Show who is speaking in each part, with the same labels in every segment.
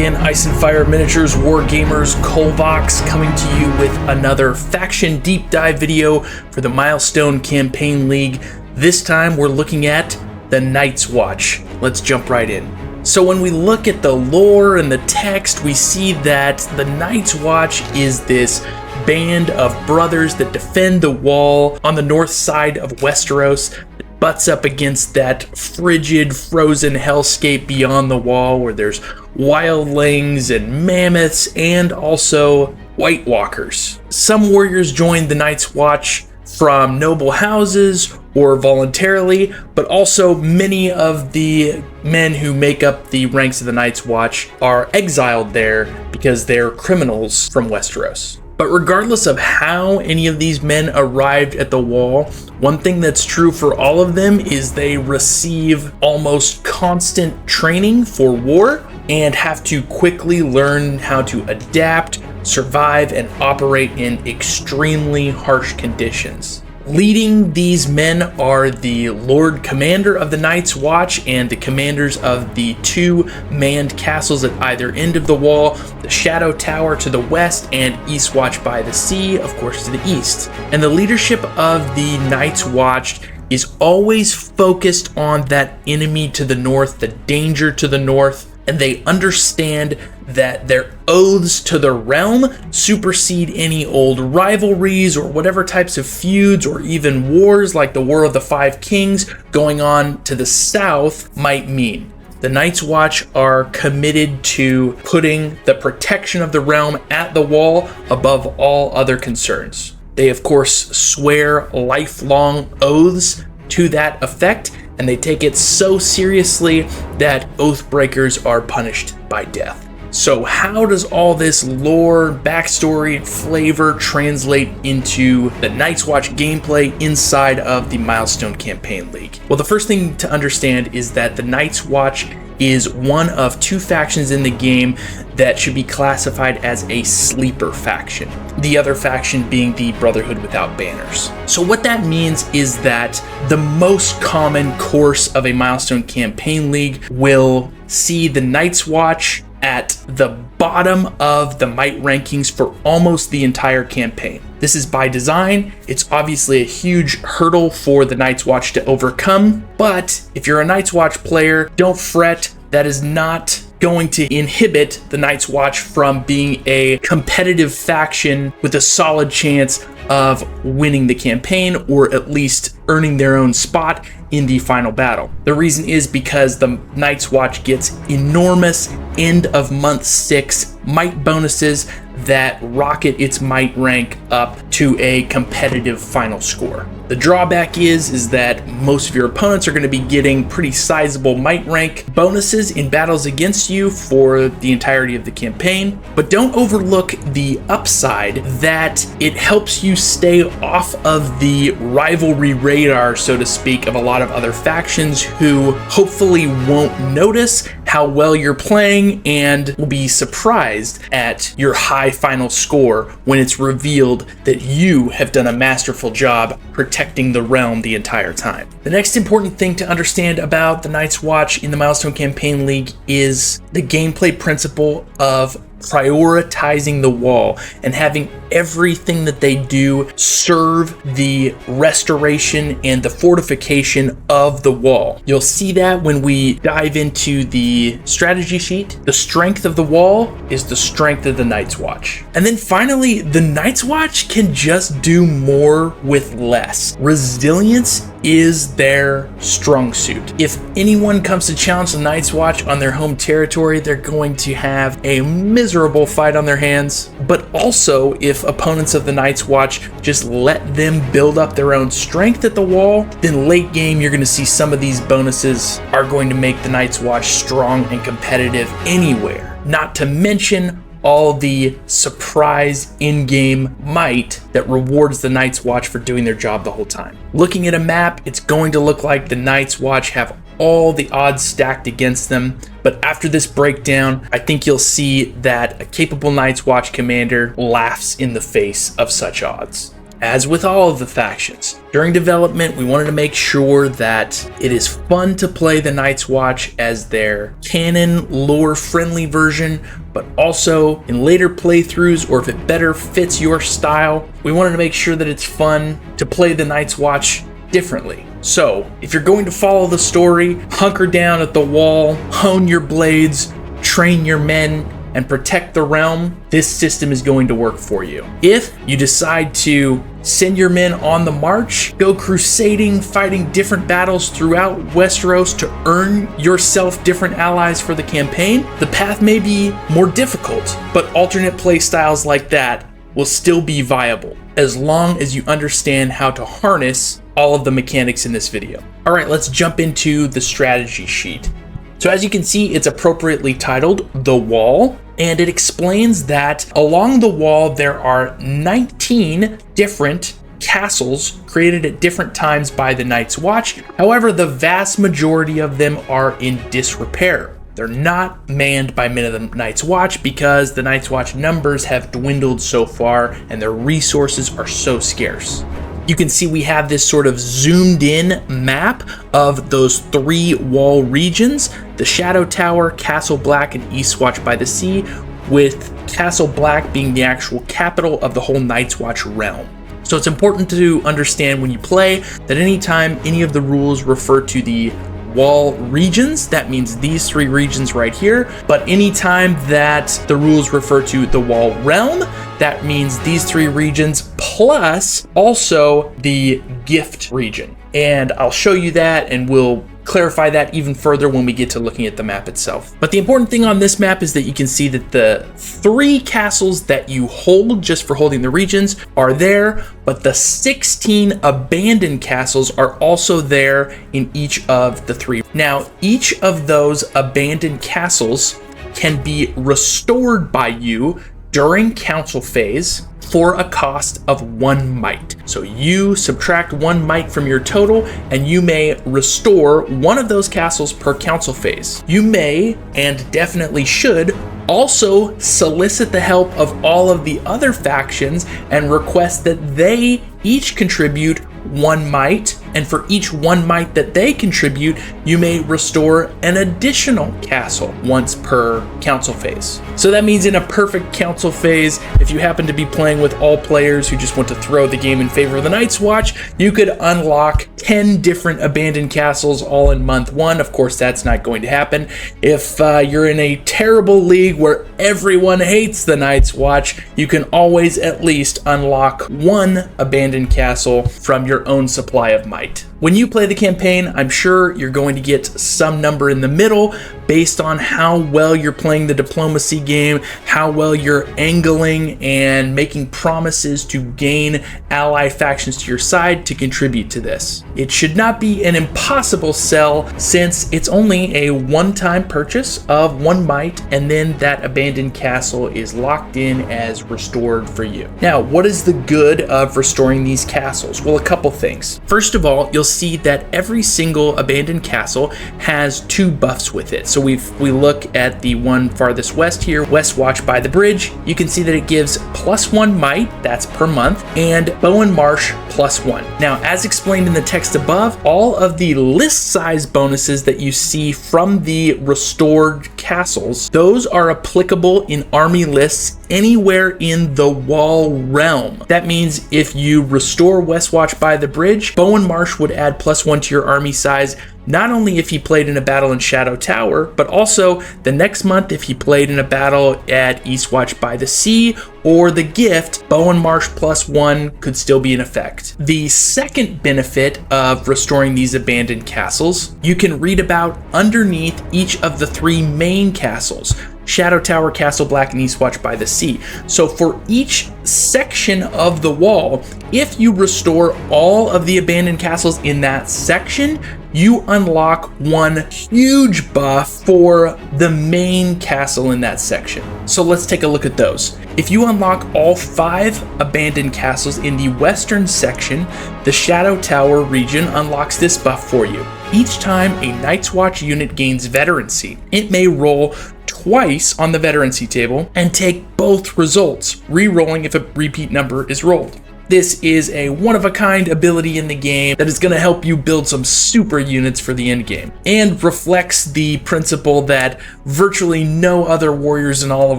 Speaker 1: again, Ice and Fire Miniatures Wargamers Kolvax coming to you with another faction deep dive video for the Milestone Campaign League. This time we're looking at the Night's Watch. Let's jump right in. So when we look at the lore and the text, we see that the Night's Watch is this band of brothers that defend the wall on the north side of Westeros, that butts up against that frigid, frozen hellscape beyond the wall where there's wildlings and mammoths and also White Walkers. Some warriors join the Night's Watch from noble houses or voluntarily, but also many of the men who make up the ranks of the Night's Watch are exiled there because they're criminals from Westeros. But regardless of how any of these men arrived at the wall, one thing that's true for all of them is they receive almost constant training for war and have to quickly learn how to adapt, survive, and operate in extremely harsh conditions. Leading these men are the Lord Commander of the Night's Watch and the commanders of the two manned castles at either end of the wall, the Shadow Tower to the west and Eastwatch by the Sea, of course, to the east. And the leadership of the Night's Watch is always focused on that enemy to the north, the danger to the north, and they understand that their oaths to the realm supersede any old rivalries or whatever types of feuds or even wars like the War of the Five Kings going on to the south might mean. The Night's Watch are committed to putting the protection of the realm at the wall above all other concerns. They, of course, swear lifelong oaths to that effect, and they take it so seriously that oath breakers are punished by death. So how does all this lore, backstory, and flavor translate into the Night's Watch gameplay inside of the Milestone Campaign League? Well, the first thing to understand is that the Night's Watch is one of two factions in the game that should be classified as a sleeper faction. The other faction being the Brotherhood without banners. So what that means is that the most common course of a Milestone Campaign League will see the Night's Watch at the bottom of the might rankings for almost the entire campaign. This is by design. It's obviously a huge hurdle for the Night's Watch to overcome, but if you're a Night's Watch player, don't fret. That is not going to inhibit the Night's Watch from being a competitive faction with a solid chance of winning the campaign or at least earning their own spot in the final battle. The reason is because the Night's Watch gets enormous end of month 6 might bonuses that rocket its might rank up to a competitive final score. The drawback is that most of your opponents are going to be getting pretty sizable might rank bonuses in battles against you for the entirety of the campaign, but don't overlook the upside that it helps you stay off of the rivalry radar, so to speak, of a lot of other factions who hopefully won't notice how well you're playing and will be surprised at your high final score when it's revealed that you have done a masterful job protecting the realm the entire time. The next important thing to understand about the Night's Watch in the Milestone Campaign League is the gameplay principle of prioritizing the wall and having everything that they do serve the restoration and the fortification of the wall. You'll see that when we dive into the strategy sheet. The strength of the wall is the strength of the Night's Watch. And then finally, the Night's Watch can just do more with less. Resilience is their strong suit. If anyone comes to challenge the Night's Watch on their home territory, they're going to have a miserable fight on their hands. But also, if opponents of the Night's Watch just let them build up their own strength at the wall, then late game you're going to see some of these bonuses are going to make the Night's Watch strong and competitive anywhere. Not to mention all the surprise in-game might that rewards the Night's Watch for doing their job the whole time. Looking at a map, it's going to look like the Night's Watch have all the odds stacked against them, but after this breakdown, I think you'll see that a capable Night's Watch commander laughs in the face of such odds. as with all of the factions, during development, we wanted to make sure that it is fun to play the Night's Watch as their canon, lore-friendly version, but also in later playthroughs, or if it better fits your style, we wanted to make sure that it's fun to play the Night's Watch differently. So, if you're going to follow the story, hunker down at the wall, hone your blades, train your men, and protect the realm, this system is going to work for you. If you decide to send your men on the march, go crusading, fighting different battles throughout Westeros to earn yourself different allies for the campaign, the path may be more difficult, but alternate play styles like that will still be viable, as long as you understand how to harness all of the mechanics in this video. All right, let's jump into the strategy sheet. So as you can see, it's appropriately titled The Wall, and it explains that along the wall there are 19 different castles created at different times by the Night's Watch. However, the vast majority of them are in disrepair. They're not manned by men of the Night's Watch because the Night's Watch numbers have dwindled so far and their resources are so scarce. You can see we have this sort of zoomed in map of those 3 wall regions, the Shadow Tower, Castle Black, and Eastwatch by the Sea, with Castle Black being the actual capital of the whole Night's Watch realm. So it's important to understand when you play that anytime any of the rules refer to the wall regions, that means these 3 regions right here, but anytime that the rules refer to the wall realm, that means these 3 regions plus also the gift region. And I'll show you that and we'll clarify that even further when we get to looking at the map itself. But the important thing on this map is that you can see that the 3 castles that you hold just for holding the regions are there, but the 16 abandoned castles are also there in each of the 3. Now, each of those abandoned castles can be restored by you during council phase for a cost of 1 might. So you subtract 1 might from your total and you may restore one of those castles per council phase. You may, and definitely should, also solicit the help of all of the other factions and request that they each contribute 1 might, and for each 1 might that they contribute, you may restore an additional castle once per council phase. So that means in a perfect council phase, if you happen to be playing with all players who just want to throw the game in favor of the Night's Watch, you could unlock 10 different abandoned castles all in month 1. Of course, that's not going to happen. If you're in a terrible league where everyone hates the Night's Watch, you can always at least unlock 1 abandoned castle from your own supply of might. When you play the campaign, I'm sure you're going to get some number in the middle based on how well you're playing the diplomacy game, how well you're angling and making promises to gain ally factions to your side to contribute to this. It should not be an impossible sell since it's only a one-time purchase of 1 might, and then that abandoned castle is locked in as restored for you. Now, what is the good of restoring these castles? Well, a couple things. First of all, you'll see that every single abandoned castle has 2 buffs with it. So we look at the one farthest west here, Westwatch by the Bridge. You can see that it gives +1 might, that's per month, and Bowen Marsh +1. Now, as explained in the text above, all of the list size bonuses that you see from the restored castles, those are applicable in army lists anywhere in the wall realm. That means if you restore Westwatch by the Bridge, Bowen Marsh would add +1 to your army size, not only if he played in a battle in Shadow Tower, but also the next month if he played in a battle at Eastwatch by the Sea or the Gift, Bowen Marsh +1 could still be in effect. The second benefit of restoring these abandoned castles, you can read about underneath each of the 3 main castles: Shadow Tower, Castle Black, and Eastwatch by the Sea. So for each section of the wall, if you restore all of the abandoned castles in that section, you unlock 1 huge buff for the main castle in that section. So let's take a look at those. If you unlock all 5 abandoned castles in the western section, the Shadow Tower region unlocks this buff for you. Each time a Night's Watch unit gains veterancy, it may roll twice on the veterancy table and take both results, re-rolling if a repeat number is rolled. This is a one-of-a-kind ability in the game that is going to help you build some super units for the end game, and reflects the principle that virtually no other warriors in all of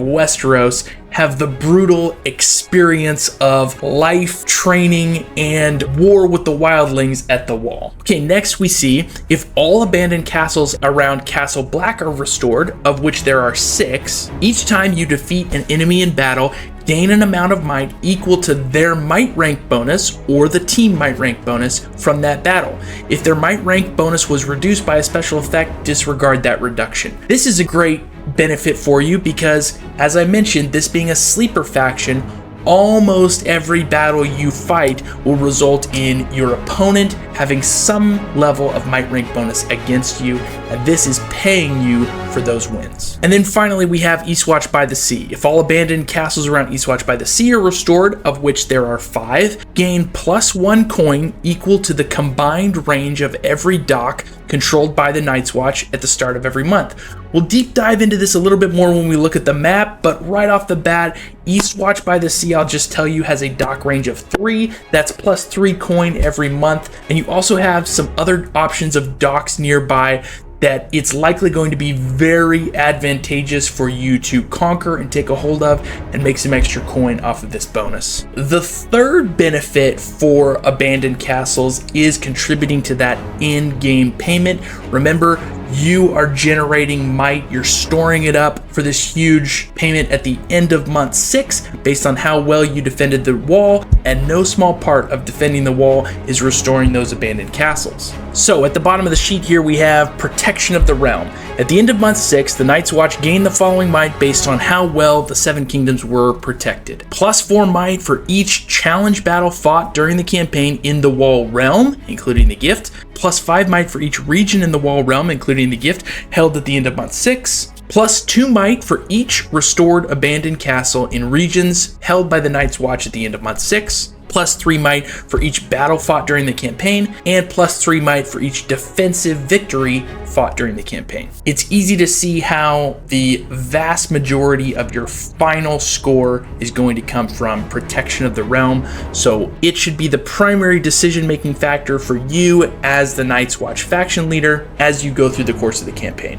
Speaker 1: Westeros have the brutal experience of life, training, and war with the wildlings at the wall. Okay, next we see if all abandoned castles around Castle Black are restored, of which there are 6, each time you defeat an enemy in battle, gain an amount of might equal to their might rank bonus or the team might rank bonus from that battle. If their might rank bonus was reduced by a special effect, disregard that reduction. This is a great benefit for you because, as I mentioned, this being a sleeper faction, almost every battle you fight will result in your opponent having some level of might rank bonus against you, and this is paying you for those wins. And then finally we have Eastwatch by the Sea. If all abandoned castles around Eastwatch by the Sea are restored, of which there are 5, gain +1 coin equal to the combined range of every dock controlled by the Night's Watch at the start of every month. We'll deep dive into this a little bit more when we look at the map, but right off the bat, Eastwatch by the Sea, I'll just tell you, has a dock range of 3. That's +3 coin every month, and you also have some other options of docks nearby that it's likely going to be very advantageous for you to conquer and take a hold of and make some extra coin off of this bonus. The third benefit for abandoned castles is contributing to that in-game payment. Remember, you are generating might, you're storing it up for this huge payment at the end of month 6 based on how well you defended the wall, and no small part of defending the wall is restoring those abandoned castles. So at the bottom of the sheet here we have Protection of the Realm. At the end of month 6, the Night's Watch gained the following might based on how well the 7 kingdoms were protected. +4 might for each challenge battle fought during the campaign in the Wall Realm, including the gift. +5 might for each region in the Wall Realm, including the gift, held at the end of month 6. +2 might for each restored abandoned castle in regions held by the Night's Watch at the end of month 6. +3 might for each battle fought during the campaign, and +3 might for each defensive victory fought during the campaign. It's easy to see how the vast majority of your final score is going to come from Protection of the Realm, so it should be the primary decision-making factor for you as the Night's Watch faction leader as you go through the course of the campaign.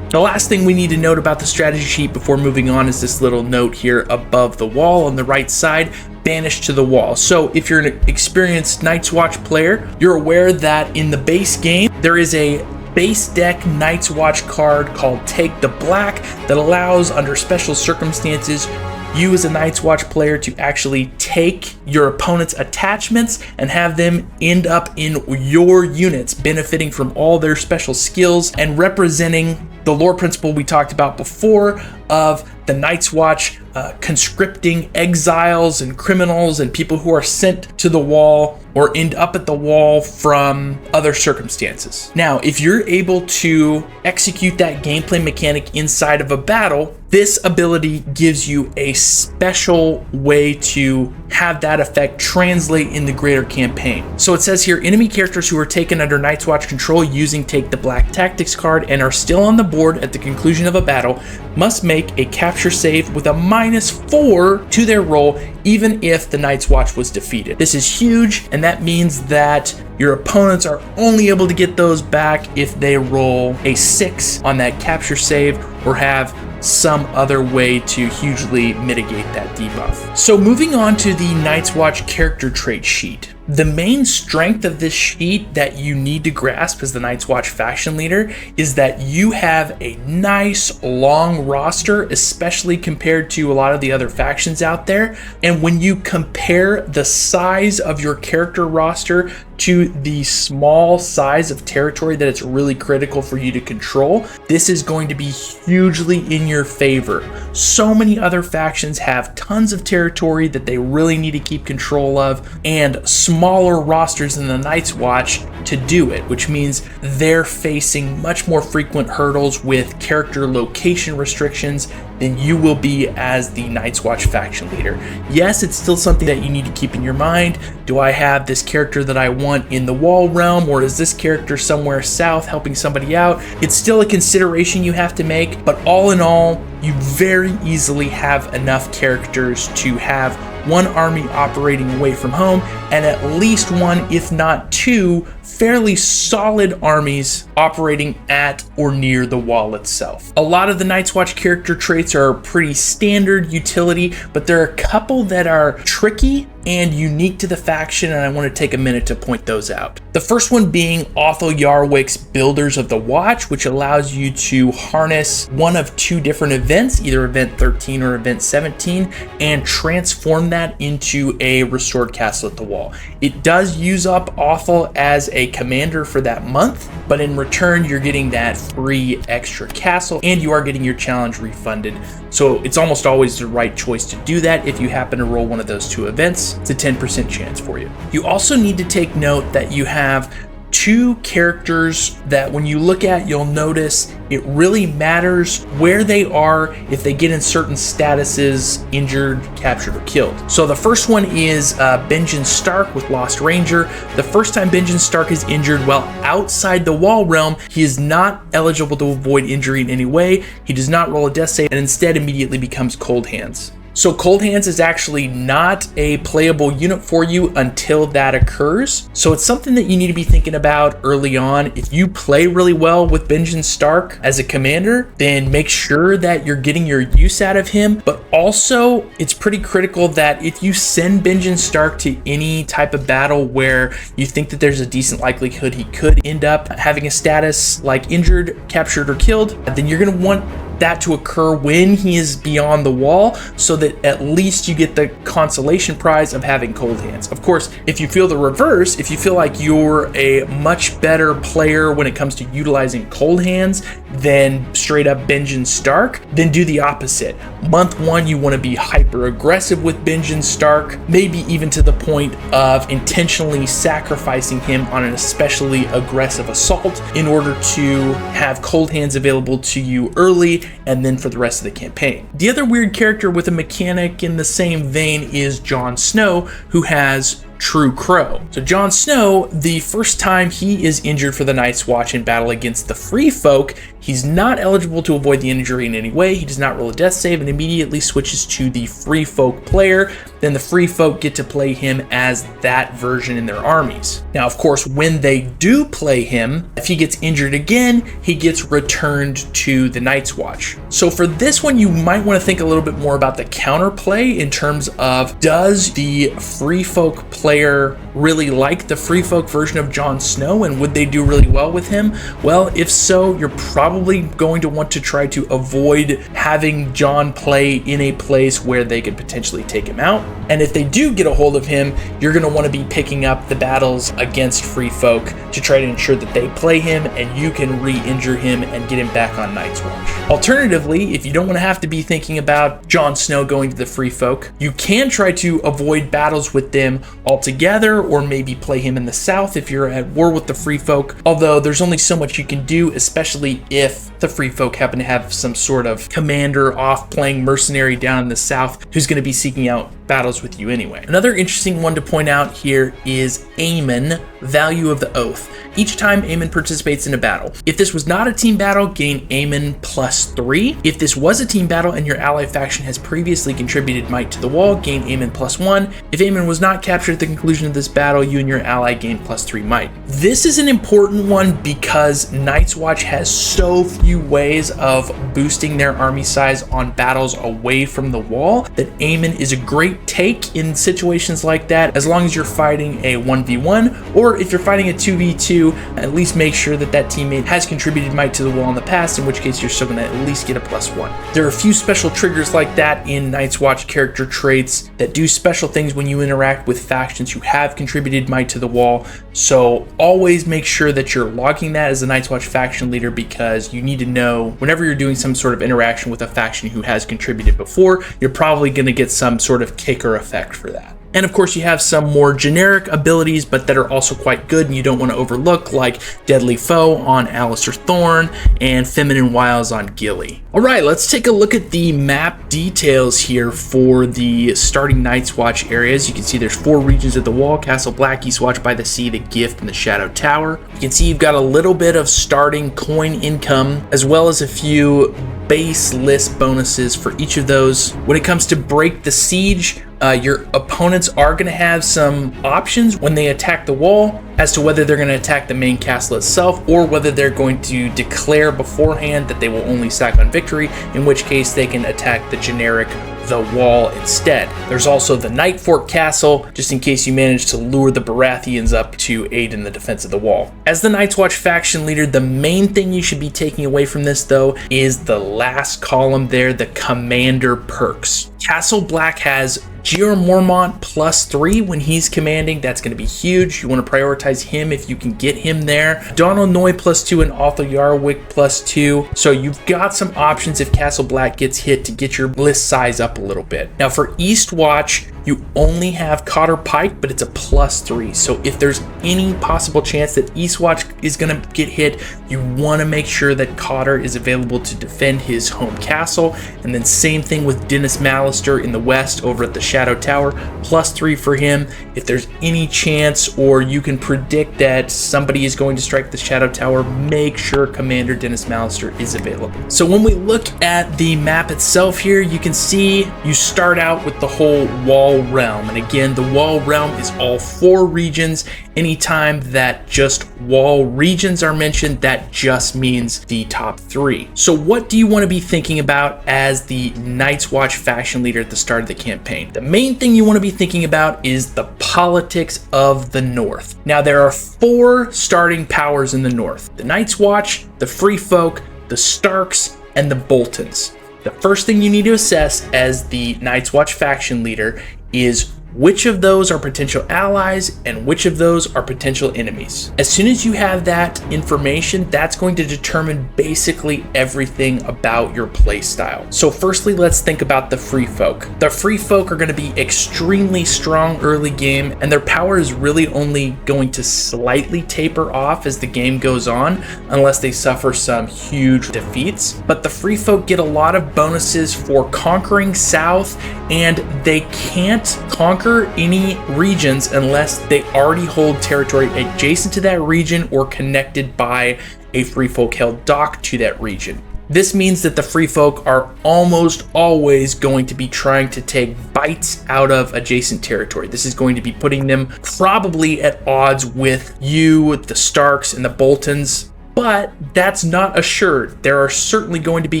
Speaker 1: The last thing we need to note about the strategy sheet before moving on is this little note here above the wall on the right side, Banished to the Wall. So if you're an experienced Night's Watch player, you're aware that in the base game, there is a base deck Night's Watch card called Take the Black that allows, under special circumstances, you as a Night's Watch player to actually take your opponent's attachments and have them end up in your units, benefiting from all their special skills and representing the lore principle we talked about before of the Night's Watch conscripting exiles and criminals and people who are sent to the wall or end up at the wall from other circumstances. Now, if you're able to execute that gameplay mechanic inside of a battle, this ability gives you a special way to have that effect translate in the greater campaign. So it says here, enemy characters who are taken under Night's Watch control using Take the Black Tactics card and are still on the board at the conclusion of a battle must make a capture save with a -4 to their roll, even if the Night's Watch was defeated. This is huge, and that means that your opponents are only able to get those back if they roll a 6 on that capture save or have some other way to hugely mitigate that debuff. So moving on to the Night's Watch character trait sheet. The main strength of this sheet that you need to grasp as the Night's Watch faction leader is that you have a nice long roster, especially compared to a lot of the other factions out there. And when you compare the size of your character roster to the small size of territory that it's really critical for you to control, this is going to be hugely in your favor. So many other factions have tons of territory that they really need to keep control of, and smaller rosters than the Night's Watch to do it, which means they're facing much more frequent hurdles with character location restrictions than you will be as the Night's Watch faction leader. Yes, it's still something that you need to keep in your mind. Do I have this character that I want in the Wall Realm, or is this character somewhere south helping somebody out? It's still a consideration you have to make, but all in all, you very easily have enough characters to have one army operating away from home, and at least one, if not two, fairly solid armies operating at or near the wall itself. A lot of the Night's Watch character traits are pretty standard utility, but there are a couple that are tricky and unique to the faction, and I want to take a minute to point those out. The first one being Othel Yarwick's Builders of the Watch, which allows you to harness one of two different events, either event 13 or event 17, and transform that into a restored castle at the wall. It does use up Othel as a commander for that month, but in return you're getting that free extra castle and you are getting your challenge refunded. So it's almost always the right choice to do that if you happen to roll one of those two events. It's a 10% chance for you. You also need to take note that you have two characters that when you look at, you'll notice it really matters where they are if they get in certain statuses, injured, captured, or killed. So the first one is Benjen Stark with Lost Ranger. The first time Benjen Stark is injured while outside the wall realm, he is not eligible to avoid injury in any way. He does not roll a death save and instead immediately becomes Cold Hands. So Cold Hands is actually not a playable unit for you until that occurs. So it's something that you need to be thinking about early on. If you play really well with Benjen Stark as a commander, then make sure that you're getting your use out of him. But also, it's pretty critical that if you send Benjen Stark to any type of battle where you think that there's a decent likelihood he could end up having a status like injured, captured, or killed, then you're going to want that to occur when he is beyond the wall so that at least you get the consolation prize of having Cold Hands. Of course, if you feel the reverse, if you feel like you're a much better player when it comes to utilizing Cold Hands than straight up Benjen Stark, then do the opposite. Month one, you want to be hyper aggressive with Benjen Stark, maybe even to the point of intentionally sacrificing him on an especially aggressive assault in order to have Cold Hands available to you early and then for the rest of the campaign. The other weird character with a mechanic in the same vein is Jon Snow, who has True Crow. So Jon Snow, the first time he is injured for the Night's Watch in battle against the Free Folk, he's not eligible to avoid the injury in any way. He does not roll a death save and immediately switches to the Free Folk player. Then the Free Folk get to play him as that version in their armies. Now, of course, when they do play him, if he gets injured again, he gets returned to the Night's Watch. So for this one, you might want to think a little bit more about the counterplay in terms of, does the Free Folk player really like the Free Folk version of Jon Snow, and would they do really well with him? Well, if so, you're probably going to want to try to avoid having Jon play in a place where they could potentially take him out. And if they do get a hold of him, you're going to want to be picking up the battles against Free Folk to try to ensure that they play him and you can re-injure him and get him back on Night's Watch. Alternatively, if you don't want to have to be thinking about Jon Snow going to the Free Folk, you can try to avoid battles with them altogether, or maybe play him in the south if you're at war with the Free Folk, although there's only so much you can do, especially if the Free Folk happen to have some sort of commander off playing mercenary down in the south who's going to be seeking out battles with you anyway. Another interesting one to point out here is Aemon, Value of the Oath. Each time Aemon participates in a battle, if this was not a team battle, gain Aemon +3. If this was a team battle and your ally faction has previously contributed might to the wall, gain Aemon +1. If Aemon was not captured at the conclusion of this battle, you and your ally gain +3 might. This is an important one because Night's Watch has so few ways of boosting their army size on battles away from the wall that Aemon is a great take in situations like that, as long as you're fighting a 1v1, or if you're fighting a 2v2, at least make sure that that teammate has contributed might to the wall in the past, in which case you're still going to at least get a +1. There are a few special triggers like that in Night's Watch character traits that do special things when you interact with factions who have contributed might to the wall, so always make sure that you're logging that as a Night's Watch faction leader, because you need to know whenever you're doing some sort of interaction with a faction who has contributed before, you're probably going to get some sort of kicker effect for that. And of course you have some more generic abilities, but that are also quite good and you don't want to overlook, like Deadly Foe on Alistair Thorne and Feminine Wiles on Gilly. Alright, let's take a look at the map details here for the starting Night's Watch areas. You can see there's 4 regions at the wall: Castle Black, East Watch by the Sea, the Gift, and the Shadow Tower. You can see you've got a little bit of starting coin income, as well as a few base list bonuses for each of those. When it comes to break the siege, your opponents are going to have some options when they attack the wall as to whether they're going to attack the main castle itself or whether they're going to declare beforehand that they will only sack on victory, in which case they can attack the generic the wall instead. There's also the Night Fort Castle, just in case you manage to lure the Baratheons up to aid in the defense of the wall. As the Night's Watch faction leader, the main thing you should be taking away from this, though, is the last column there, the commander perks. Castle Black has Jeor Mormont +3 when he's commanding. That's going to be huge. You want to prioritize him if you can get him there. Donald Noy +2 and Arthur Yarwick +2. So you've got some options if Castle Black gets hit to get your list size up a little bit. Now for East Watch, you only have Cotter Pike, but it's a +3. So if there's any possible chance that East Watch is going to get hit, you want to make sure that Cotter is available to defend his home castle. And then same thing with Dennis Mallister in the west over at the Shadow Tower, +3 for him. If there's any chance or you can predict that somebody is going to strike the Shadow Tower, make sure Commander Dennis Mallister is available. So when we look at the map itself here, you can see you start out with the whole wall realm. And again, the wall realm is all 4 regions. Anytime that just wall regions are mentioned, that just means the top 3. So what do you want to be thinking about as the Night's Watch faction leader at the start of the campaign? The main thing you want to be thinking about is the politics of the North. Now there are 4 starting powers in the North: the Night's Watch, the Free Folk, the Starks, and the Boltons. The first thing you need to assess as the Night's Watch faction leader is which of those are potential allies and which of those are potential enemies. As soon as you have that information, that's going to determine basically everything about your play style. So firstly, let's think about the Free Folk. The Free Folk are going to be extremely strong early game, and their power is really only going to slightly taper off as the game goes on, unless they suffer some huge defeats. But the Free Folk get a lot of bonuses for conquering south, and they can't conquer any regions unless they already hold territory adjacent to that region or connected by a Free Folk held dock to that region. This means that the Free Folk are almost always going to be trying to take bites out of adjacent territory. This is going to be putting them probably at odds with you, the Starks, and the Boltons, but that's not assured. There are certainly going to be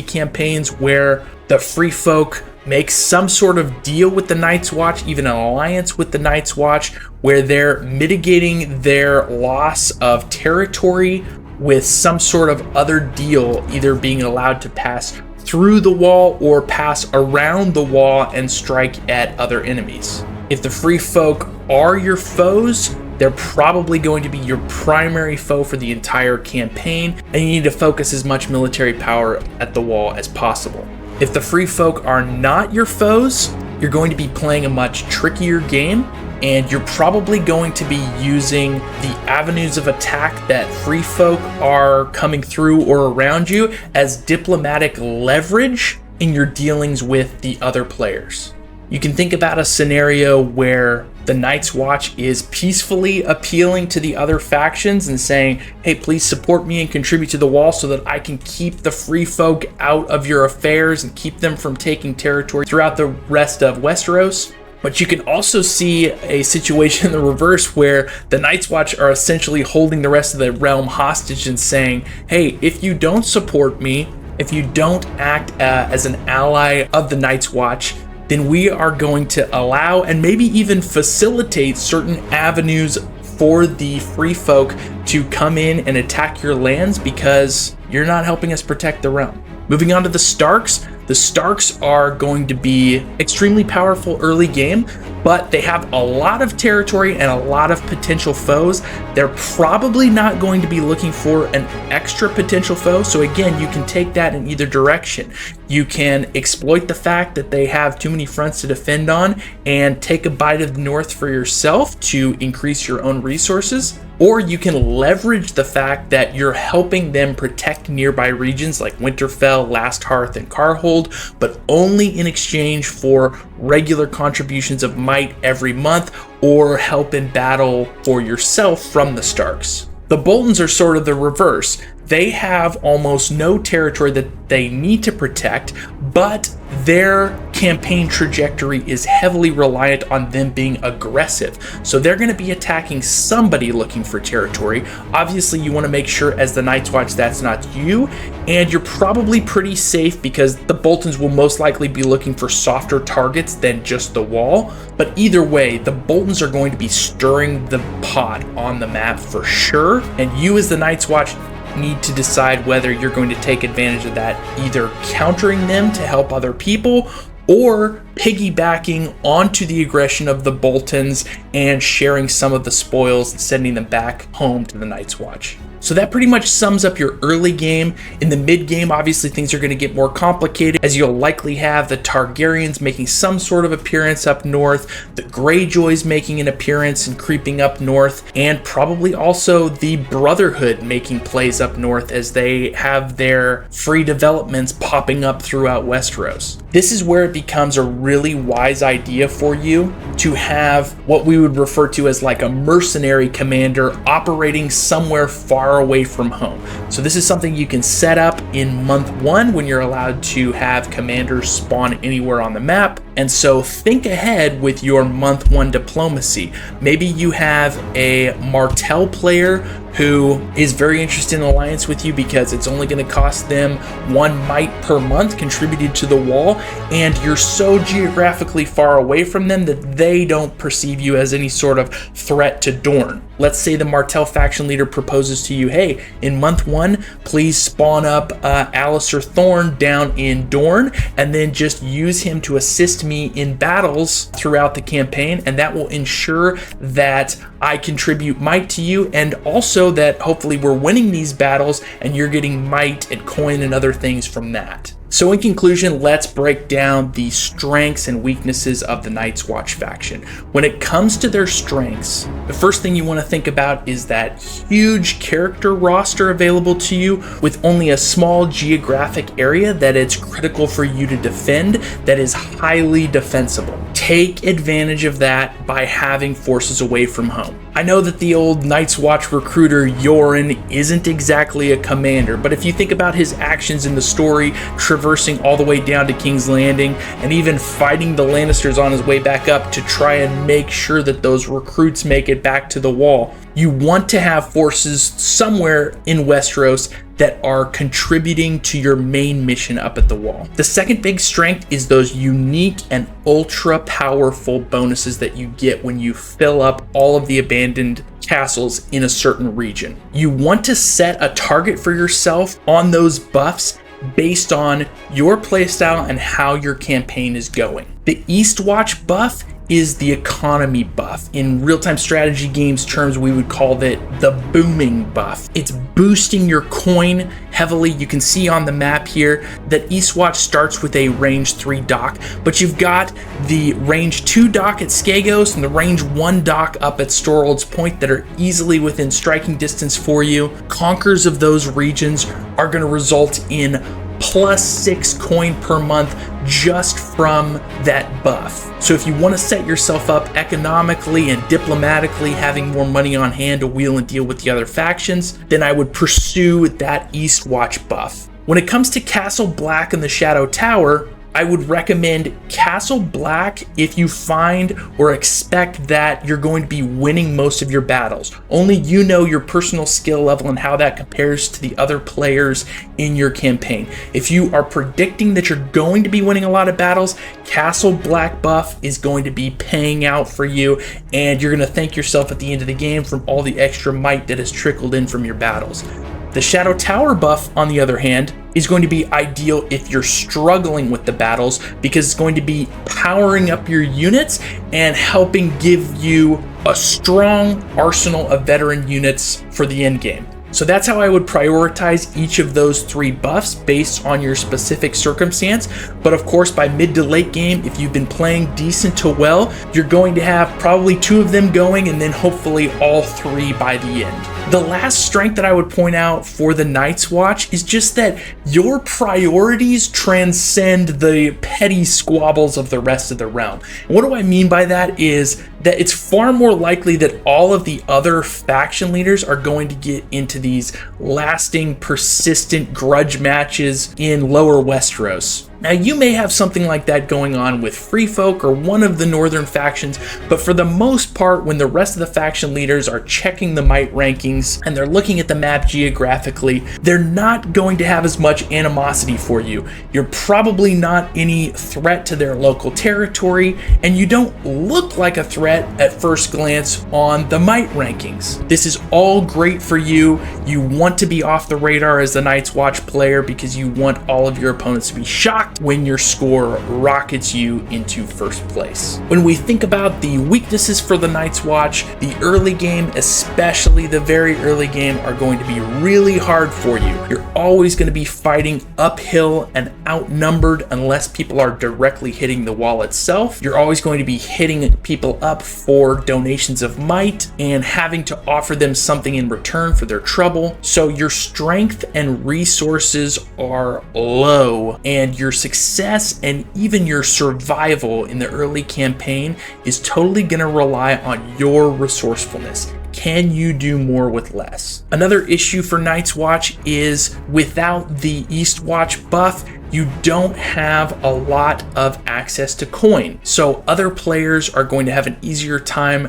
Speaker 1: campaigns where the Free Folk make some sort of deal with the Night's Watch, even an alliance with the Night's Watch, where they're mitigating their loss of territory with some sort of other deal, either being allowed to pass through the wall or pass around the wall and strike at other enemies. If the Free Folk are your foes, they're probably going to be your primary foe for the entire campaign, and you need to focus as much military power at the wall as possible. If the Free Folk are not your foes, you're going to be playing a much trickier game, and you're probably going to be using the avenues of attack that Free Folk are coming through or around you as diplomatic leverage in your dealings with the other players. You can think about a scenario where the Night's Watch is peacefully appealing to the other factions and saying, hey, please support me and contribute to the wall so that I can keep the Free Folk out of your affairs and keep them from taking territory throughout the rest of Westeros. But you can also see a situation in the reverse where the Night's Watch are essentially holding the rest of the realm hostage and saying, hey, if you don't support me, if you don't act as an ally of the Night's Watch, then we are going to allow and maybe even facilitate certain avenues for the Free Folk to come in and attack your lands because you're not helping us protect the realm. Moving on to the Starks. The Starks are going to be extremely powerful early game, but they have a lot of territory and a lot of potential foes. They're probably not going to be looking for an extra potential foe. So again, you can take that in either direction. You can exploit the fact that they have too many fronts to defend on and take a bite of the North for yourself to increase your own resources. Or you can leverage the fact that you're helping them protect nearby regions like Winterfell, Last Hearth, and Carhold, but only in exchange for regular contributions of might every month or help in battle for yourself from the Starks. The Boltons are sort of the reverse. they have almost no territory that they need to protect, but their campaign trajectory is heavily reliant on them being aggressive. So they're going to be attacking somebody looking for territory. Obviously, you want to make sure as the Night's Watch that's not you, and you're probably pretty safe because the Boltons will most likely be looking for softer targets than just the wall. But either way, the Boltons are going to be stirring the pot on the map for sure, and you as the Night's Watch need to decide whether you're going to take advantage of that, either countering them to help other people or piggybacking onto the aggression of the Boltons and sharing some of the spoils and sending them back home to the Night's Watch. So that pretty much sums up your early game. In the mid game, obviously things are going to get more complicated, as you'll likely have the Targaryens making some sort of appearance up north, the Greyjoys making an appearance and creeping up north, and probably also the Brotherhood making plays up north as they have their free developments popping up throughout Westeros. This is where it becomes a really wise idea for you to have what we would refer to as like a mercenary commander operating somewhere far away from home. So this is something you can set up in month 1 when you're allowed to have commanders spawn anywhere on the map. And so think ahead with your month 1 diplomacy. Maybe you have a Martell player who is very interested in alliance with you because it's only going to cost them 1 might per month contributed to the wall, and you're so geographically far away from them that they don't perceive you as any sort of threat to Dorne. Let's say the Martell faction leader proposes to you, hey, in month 1, please spawn up Alistair Thorne down in Dorne, and then just use him to assist me in battles throughout the campaign, and that will ensure that I contribute might to you, and also that hopefully we're winning these battles and you're getting might and coin and other things from that. So in conclusion, let's break down the strengths and weaknesses of the Night's Watch faction. When it comes to their strengths, the first thing you want to think about is that huge character roster available to you with only a small geographic area that it's critical for you to defend that is highly defensible. Take advantage of that by having forces away from home. I know that the old Night's Watch recruiter Yoren isn't exactly a commander, but if you think about his actions in the story, traversing all the way down to King's Landing and even fighting the Lannisters on his way back up to try and make sure that those recruits make it back to the wall, you want to have forces somewhere in Westeros that are contributing to your main mission up at the wall. The second big strength is those unique and ultra powerful bonuses that you get when you fill up all of the abandoned castles in a certain region. You want to set a target for yourself on those buffs based on your playstyle and how your campaign is going. The Eastwatch buff is the economy buff. In real-time strategy games terms, we would call it the booming buff. It's boosting your coin heavily. You can see on the map here that Eastwatch starts with a range 3 dock, but you've got the range 2 dock at Skagos and the range 1 dock up at Storhold's Point that are easily within striking distance for you. Conquers of those regions are going to result in +6 coin per month just from that buff. So if you want to set yourself up economically and diplomatically, having more money on hand to wheel and deal with the other factions, then I would pursue that Eastwatch buff. When it comes to Castle Black and the Shadow Tower, I would recommend Castle Black if you find or expect that you're going to be winning most of your battles. Only you know your personal skill level and how that compares to the other players in your campaign. If you are predicting that you're going to be winning a lot of battles, Castle Black buff is going to be paying out for you, and you're going to thank yourself at the end of the game from all the extra might that has trickled in from your battles. The Shadow Tower buff, on the other hand, is going to be ideal if you're struggling with the battles because it's going to be powering up your units and helping give you a strong arsenal of veteran units for the end game. So that's how I would prioritize each of those 3 buffs based on your specific circumstance. But of course, by mid to late game, if you've been playing decent to well, you're going to have probably 2 of them going and then hopefully all 3 by the end. The last strength that I would point out for the Night's Watch is just that your priorities transcend the petty squabbles of the rest of the realm. And what do I mean by that is that it's far more likely that all of the other faction leaders are going to get into these lasting, persistent grudge matches in Lower Westeros. Now, you may have something like that going on with Free Folk or one of the northern factions, but for the most part, when the rest of the faction leaders are checking the might rankings and they're looking at the map geographically, they're not going to have as much animosity for you. You're probably not any threat to their local territory, and you don't look like a threat at first glance on the might rankings. This is all great for you. You want to be off the radar as the Night's Watch player because you want all of your opponents to be shocked when your score rockets you into first place. When we think about the weaknesses for the Night's Watch, the early game, especially the very early game, are going to be really hard for you. You're always going to be fighting uphill and outnumbered unless people are directly hitting the wall itself. You're always going to be hitting people up for donations of might and having to offer them something in return for their trouble. So your strength and resources are low, and your success and even your survival in the early campaign is totally going to rely on your resourcefulness. Can you do more with less? Another issue for Night's Watch is without the East Watch buff, you don't have a lot of access to coin. So other players are going to have an easier time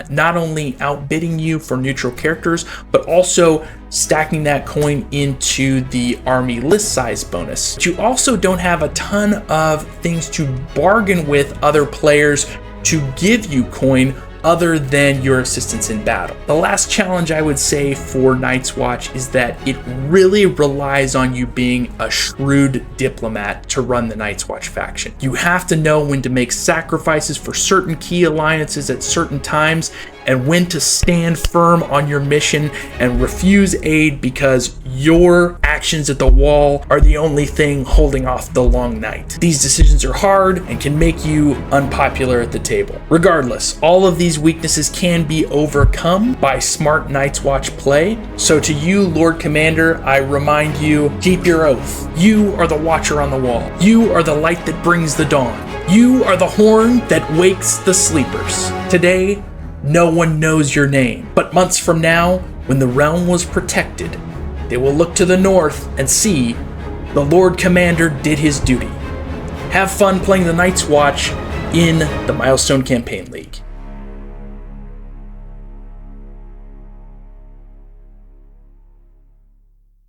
Speaker 1: not only outbidding you for neutral characters, but also stacking that coin into the army list size bonus. But you also don't have a ton of things to bargain with other players to give you coin other than your assistance in battle. The last challenge I would say for Night's Watch is that it really relies on you being a shrewd diplomat to run the Night's Watch faction. You have to know when to make sacrifices for certain key alliances at certain times, and when to stand firm on your mission and refuse aid because your actions at the wall are the only thing holding off the long night. These decisions are hard and can make you unpopular at the table. Regardless, all of these weaknesses can be overcome by smart Night's Watch play. So to you, Lord Commander, I remind you, keep your oath. You are the watcher on the wall. You are the light that brings the dawn. You are the horn that wakes the sleepers. Today, no one knows your name, but months from now, when the realm was protected, they will look to the north and see the Lord Commander did his duty. Have fun playing the Night's Watch in the Milestone Campaign League.